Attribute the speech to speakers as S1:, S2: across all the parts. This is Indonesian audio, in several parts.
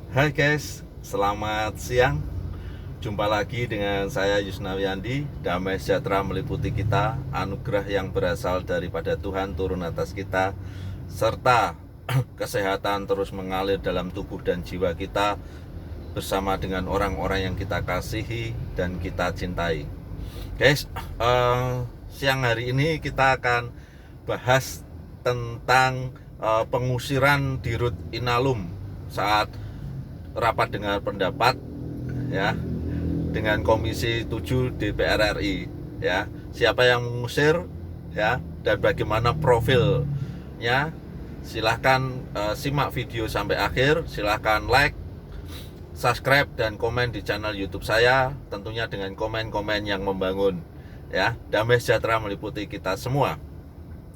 S1: Hai guys, selamat siang. Jumpa lagi dengan saya Yusnawiyandi. Damai sejahtera meliputi kita, anugerah yang berasal daripada Tuhan turun atas kita, serta kesehatan terus mengalir dalam tubuh dan jiwa kita bersama dengan orang-orang yang kita kasihi dan kita cintai. Guys, siang hari ini kita akan bahas tentang pengusiran Dirut Inalum saat rapat dengar pendapat ya dengan Komisi 7 DPR RI ya. Siapa yang mengusir ya dan bagaimana profilnya? Silahkan simak video sampai akhir, silahkan like, subscribe dan komen di channel YouTube saya, tentunya dengan komen-komen yang membangun ya. Damai sejahtera meliputi kita semua.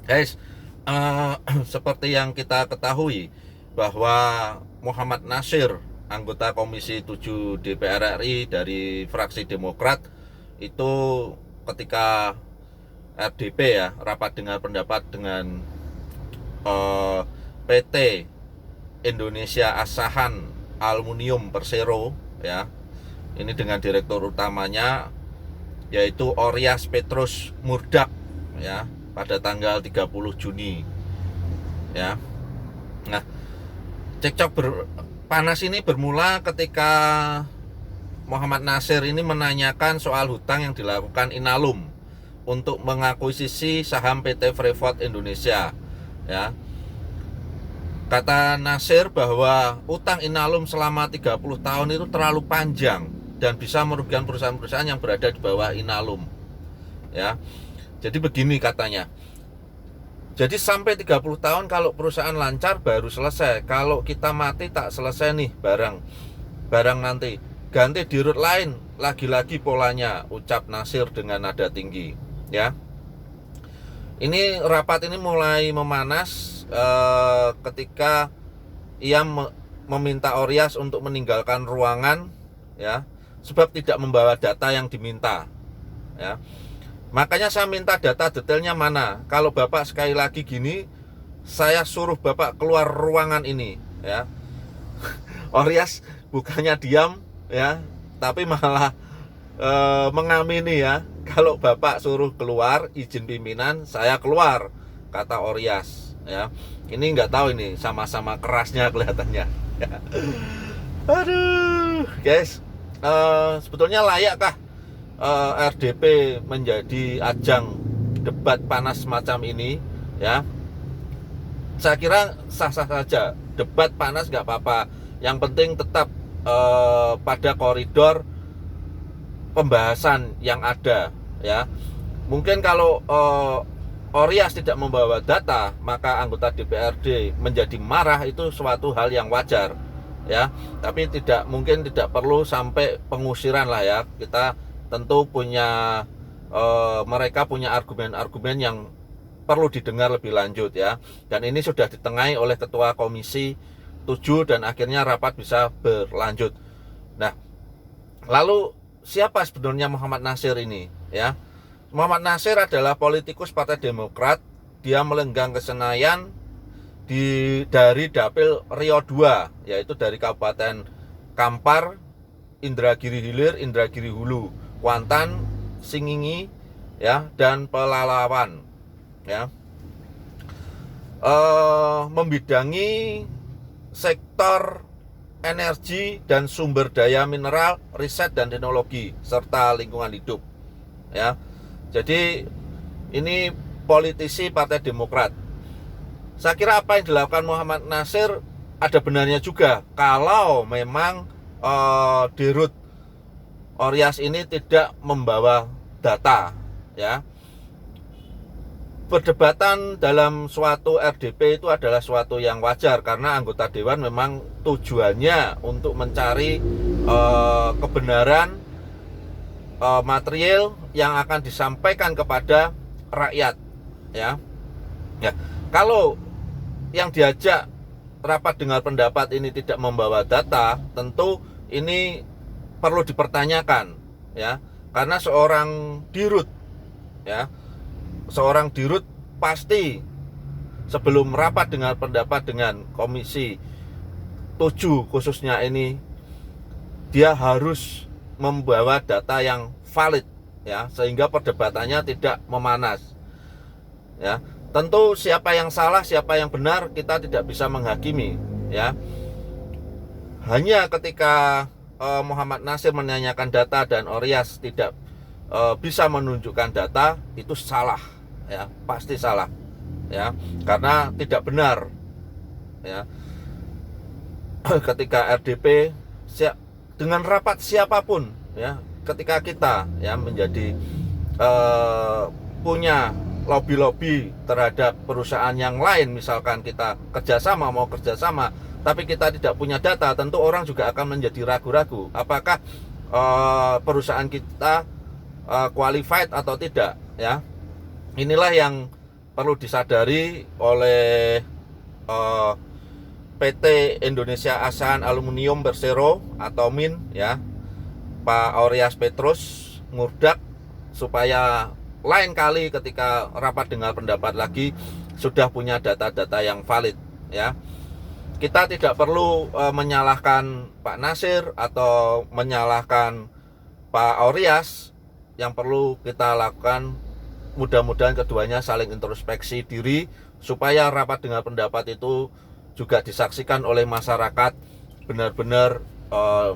S1: Guys, seperti yang kita ketahui bahwa Muhammad Natsir, anggota Komisi 7 DPR RI dari fraksi Demokrat, itu ketika RDP ya, rapat dengar pendapat dengan PT Indonesia Asahan Aluminium Persero ya. Ini dengan direktur utamanya yaitu Oryas Petrus Murdak ya, pada tanggal 30 Juni ya. Nah, cekcok panas ini bermula ketika Muhammad Natsir ini menanyakan soal hutang yang dilakukan Inalum untuk mengakuisisi saham PT Freeport Indonesia ya. Kata Natsir bahwa utang Inalum selama 30 tahun itu terlalu panjang dan bisa merugikan perusahaan-perusahaan yang berada di bawah Inalum ya. Jadi begini katanya, jadi sampai 30 tahun kalau perusahaan lancar baru selesai. Kalau kita mati tak selesai nih barang nanti. Ganti dirut lain, lagi-lagi polanya, ucap Natsir dengan nada tinggi. Ya. Ini rapat ini mulai memanas ketika ia meminta Oryas untuk meninggalkan ruangan ya, sebab tidak membawa data yang diminta. Ya. Makanya saya minta data detailnya mana. Kalau Bapak sekali lagi gini, saya suruh Bapak keluar ruangan ini ya. Oryas bukannya diam ya, tapi malah mengamini ya. Kalau Bapak suruh keluar, izin pimpinan, saya keluar, kata Oryas ya. Ini nggak tahu ini sama-sama kerasnya kelihatannya ya. Aduh guys, sebetulnya layakkah RDP menjadi ajang debat panas semacam ini ya? Saya kira sah-sah saja, debat panas nggak apa-apa, yang penting tetap pada koridor pembahasan yang ada ya. Mungkin kalau Oryas tidak membawa data, maka anggota DPRD menjadi marah, itu suatu hal yang wajar ya, tapi mungkin tidak perlu sampai pengusiran lah ya. Kita tentu punya mereka punya argumen-argumen yang perlu didengar lebih lanjut ya. Dan ini sudah ditengahi oleh Ketua Komisi 7 dan akhirnya rapat bisa berlanjut. Nah, lalu siapa sebenarnya Muhammad Natsir ini ya? Muhammad Natsir adalah politikus Partai Demokrat. Dia melenggang ke Senayan dari Dapil Rio 2, yaitu dari Kabupaten Kampar, Indragiri Hilir, Indragiri Hulu, Kuantan, Singingi ya, dan Pelalawan ya. Membidangi sektor energi dan sumber daya mineral, riset dan teknologi, serta lingkungan hidup ya. Jadi ini politisi Partai Demokrat. Saya kira apa yang dilakukan Muhammad Natsir ada benarnya juga, kalau memang Dirut Oryas ini tidak membawa data ya. Perdebatan dalam suatu RDP itu adalah suatu yang wajar, karena anggota dewan memang tujuannya untuk mencari kebenaran material yang akan disampaikan kepada rakyat ya. Ya, kalau yang diajak rapat dengar pendapat ini tidak membawa data, tentu ini perlu dipertanyakan ya, karena seorang dirut ya, seorang dirut pasti sebelum rapat dengar pendapat dengan Komisi 7 khususnya ini, dia harus membawa data yang valid ya, sehingga perdebatannya tidak memanas ya. Tentu siapa yang salah, siapa yang benar kita tidak bisa menghakimi ya. Hanya ketika Muhammad Nasir menanyakan data dan Oryas tidak bisa menunjukkan data, itu salah ya, pasti salah ya, karena tidak benar ya. Ketika RDP dengan rapat siapapun ya, ketika kita ya menjadi punya lobby-lobby terhadap perusahaan yang lain, misalkan kita mau kerjasama, tapi kita tidak punya data, tentu orang juga akan menjadi ragu-ragu apakah perusahaan kita qualified atau tidak ya. Inilah yang perlu disadari oleh PT Indonesia Asahan Aluminium Persero atau MIN ya, Pak Oryas Petrus Murdag, supaya lain kali ketika rapat dengar pendapat lagi sudah punya data-data yang valid ya. Kita tidak perlu menyalahkan Pak Nasir atau menyalahkan Pak Oryas. Yang perlu kita lakukan, mudah-mudahan keduanya saling introspeksi diri supaya rapat dengar pendapat itu juga disaksikan oleh masyarakat benar-benar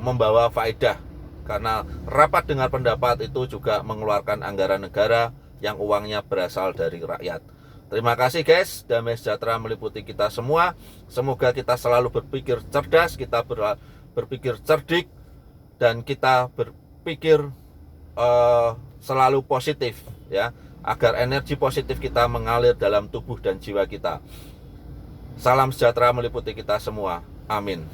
S1: membawa faedah. Karena rapat dengar pendapat itu juga mengeluarkan anggaran negara yang uangnya berasal dari rakyat. Terima kasih guys, damai sejahtera meliputi kita semua. Semoga kita selalu berpikir cerdas, kita berpikir cerdik, dan kita berpikir selalu positif ya, agar energi positif kita mengalir dalam tubuh dan jiwa kita. Salam sejahtera meliputi kita semua. Amin.